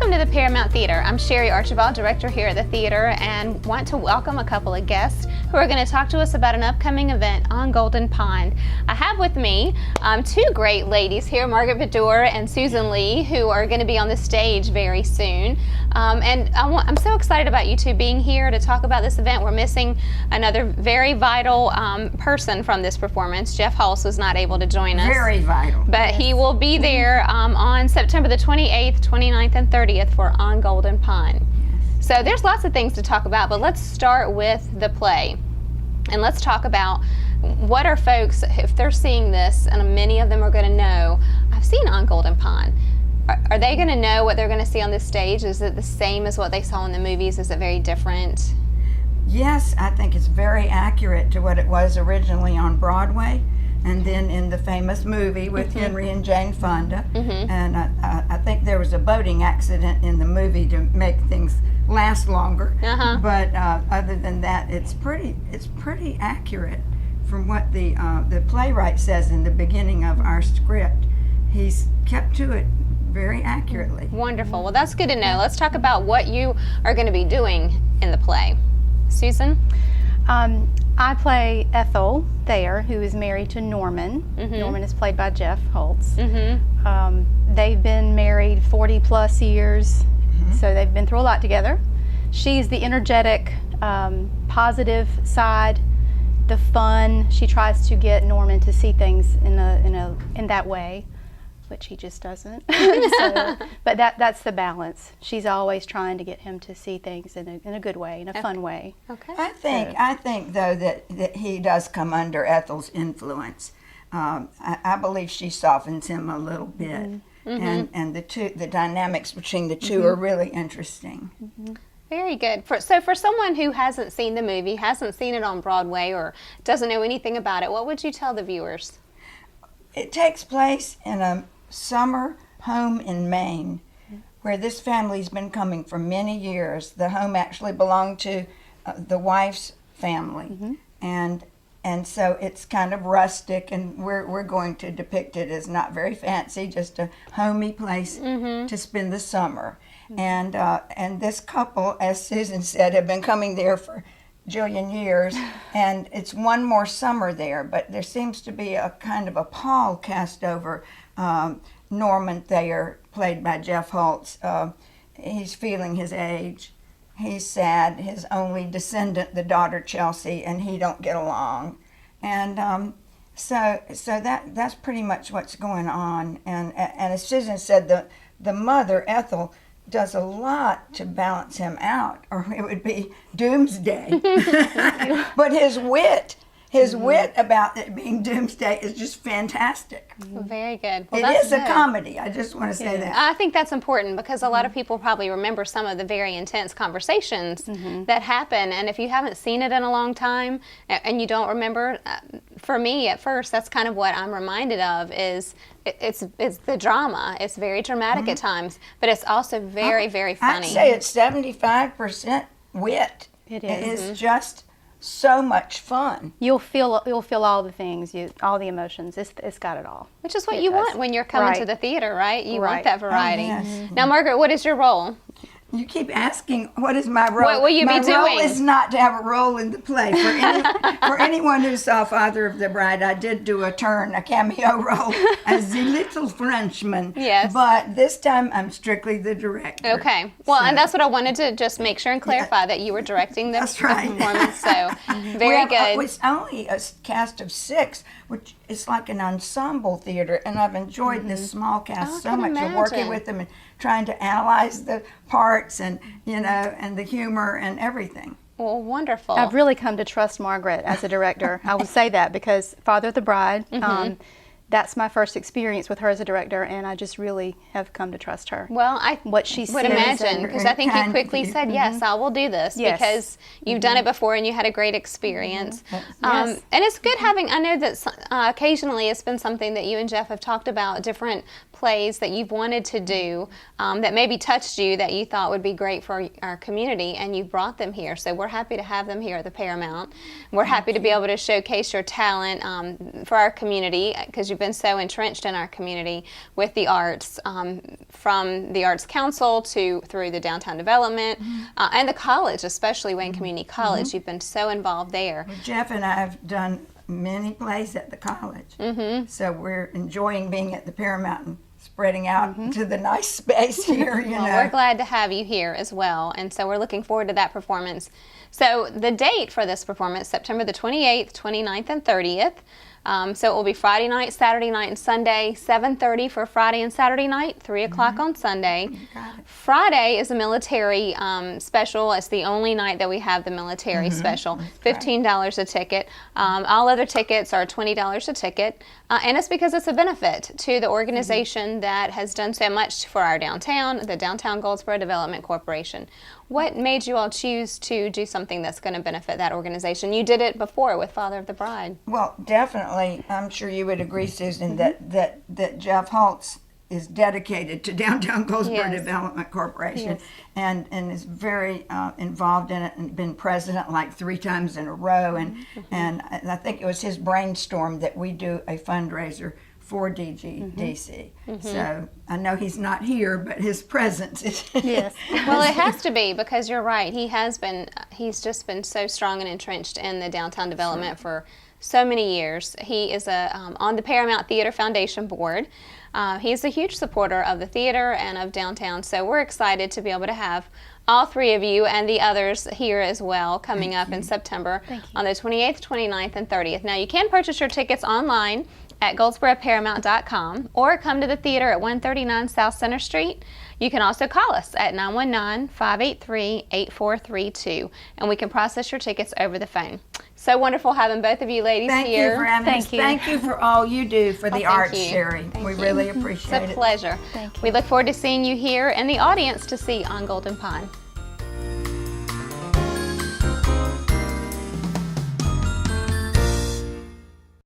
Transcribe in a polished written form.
Welcome to the Paramount Theater. I'm Sherry Archibald, director here at the theater, and want to welcome a couple of guests who are going to talk to us about an upcoming event on Golden Pond. I have with me two great ladies here, Margaret Baddour and Susan Leigh, who are going to be on the stage very soon. I'm so excited about you two being here to talk about this event. We're missing another very vital person from this performance. Jeff Hulse was not able to join us. Very vital. But he will be there on September the 28th, 29th, and 30th for On Golden Pond. Yes. So there's lots of things to talk about, but let's start with the play. And let's talk about what are folks, if they're seeing this, and many of them are going to know, I've seen On Golden Pond. Are they going to know what they're going to see on this stage? Is it the same as what they saw in the movies? Is it very different? Yes, I think it's very accurate to what it was originally on Broadway, and then in the famous movie with Henry and Jane Fonda. And I think there was a boating accident in the movie to make things last longer. But other than that, it's pretty accurate from what the playwright says in the beginning of our script. He's kept to it very accurately. Wonderful. Well, that's good to know. Let's talk about what you are going to be doing in the play. Susan? I play Ethel Thayer, who is married to Norman. Norman is played by Jeff Hulse. They've been married 40 plus years, so they've been through a lot together. She's the energetic, positive side, the fun. She tries to get Norman to see things in that way, which he just doesn't. But that's the balance. She's always trying to get him to see things in a good way, in a fun way. Okay. I think though that he does come under Ethel's influence. I believe she softens him a little bit, and the dynamics between the two are really interesting. Very good. So for someone who hasn't seen the movie, hasn't seen it on Broadway, or doesn't know anything about it, what would you tell the viewers? It takes place in a summer home in Maine, where this family's been coming for many years. The home actually belonged to the wife's family, and so it's kind of rustic, and we're going to depict it as not very fancy, just a homey place to spend the summer. And this couple, as Susan said, have been coming there for jillion years, and it's one more summer there, but there seems to be a kind of a pall cast over Norman Thayer, played by Jeff Hulse. He's feeling his age. He's sad. His only descendant, the daughter Chelsea, and he don't get along. And so that's pretty much what's going on. And as Susan said, the mother, Ethel, does a lot to balance him out, or it would be doomsday. But his wit about it being doomsday is just fantastic. Very good. Well, it is a comedy. I just want to say that. I think that's important because a lot of people probably remember some of the very intense conversations that happen, and if you haven't seen it in a long time and you don't remember, for me at first, that's kind of what I'm reminded of is it's the drama. It's very dramatic at times, but it's also very, very funny. I'd say it's 75% wit. It is. It's just so much fun. You'll feel all the things, all the emotions. It's got it all. Which is what you want when you're coming to the theater, right? You want that variety. Oh, yes. Now, Margaret, what is your role? You keep asking, what is my role? What will you be doing? My role is not to have a role in the play. For anyone who saw Father of the Bride, I did do a cameo role as the little Frenchman. Yes. But this time, I'm strictly the director. Okay. Well, and that's what I wanted to just make sure and clarify, that you were directing the performance. So, very good. It's only a cast of 6, which is like an ensemble theater, and I've enjoyed this small cast so much. Of working with them and trying to analyze the parts and and the humor and everything. Well, wonderful. I've really come to trust Margaret as a director. I would say that because Father of the Bride, that's my first experience with her as a director, and I just really have come to trust her. Well, I would imagine, because I think you quickly said, yes, I will do this, because you've done it before and you had a great experience. And it's good having, I know that occasionally it's been something that you and Jeff have talked about, different plays that you've wanted to do that maybe touched you, that you thought would be great for our community, and you brought them here. So we're happy to have them here at the Paramount. We're happy to be able to showcase your talent for our community, because you've been so entrenched in our community with the arts, from the Arts Council through the downtown development, and the college, especially Wayne Community College. You've been so involved there. Well, Jeff and I have done many plays at the college, so we're enjoying being at the Paramount and spreading out to the nice space here. You know, we're glad to have you here as well, and so we're looking forward to that performance. So the date for this performance, September the 28th, 29th, and 30th. So it will be Friday night, Saturday night, and Sunday, 7:30 for Friday and Saturday night, 3 o'clock on Sunday. Friday is a military special. It's the only night that we have the military special, $15 a ticket. All other tickets are $20 a ticket, and it's because it's a benefit to the organization that has done so much for our downtown, the Downtown Goldsboro Development Corporation. What made you all choose to do something that's going to benefit that organization? You did it before with Father of the Bride. Well, definitely, I'm sure you would agree, Susan, that Jeff Holtz is dedicated to Downtown Goldsboro Development Corporation, and is very involved in it, and been president like 3 times in a row, and I think it was his brainstorm that we do a fundraiser for DGDC. So I know he's not here, but his presence is. Yes. Well, it has to be, because you're right. He's just been so strong and entrenched in the downtown development for so many years. He is on the Paramount Theater Foundation board. He's a huge supporter of the theater and of downtown, so we're excited to be able to have all 3 of you and the others here as well coming up in September on the 28th, 29th, and 30th. Now, you can purchase your tickets online at goldsboroparamount.com, or come to the theater at 139 South Center Street. You can also call us at 919-583-8432, and we can process your tickets over the phone. So wonderful having both of you ladies Thank here. you for having us. Thank you for all you do for the arts, Sherry. We really appreciate it. It's a pleasure. Thank you. We look forward to seeing you here in the audience to see On Golden Pond.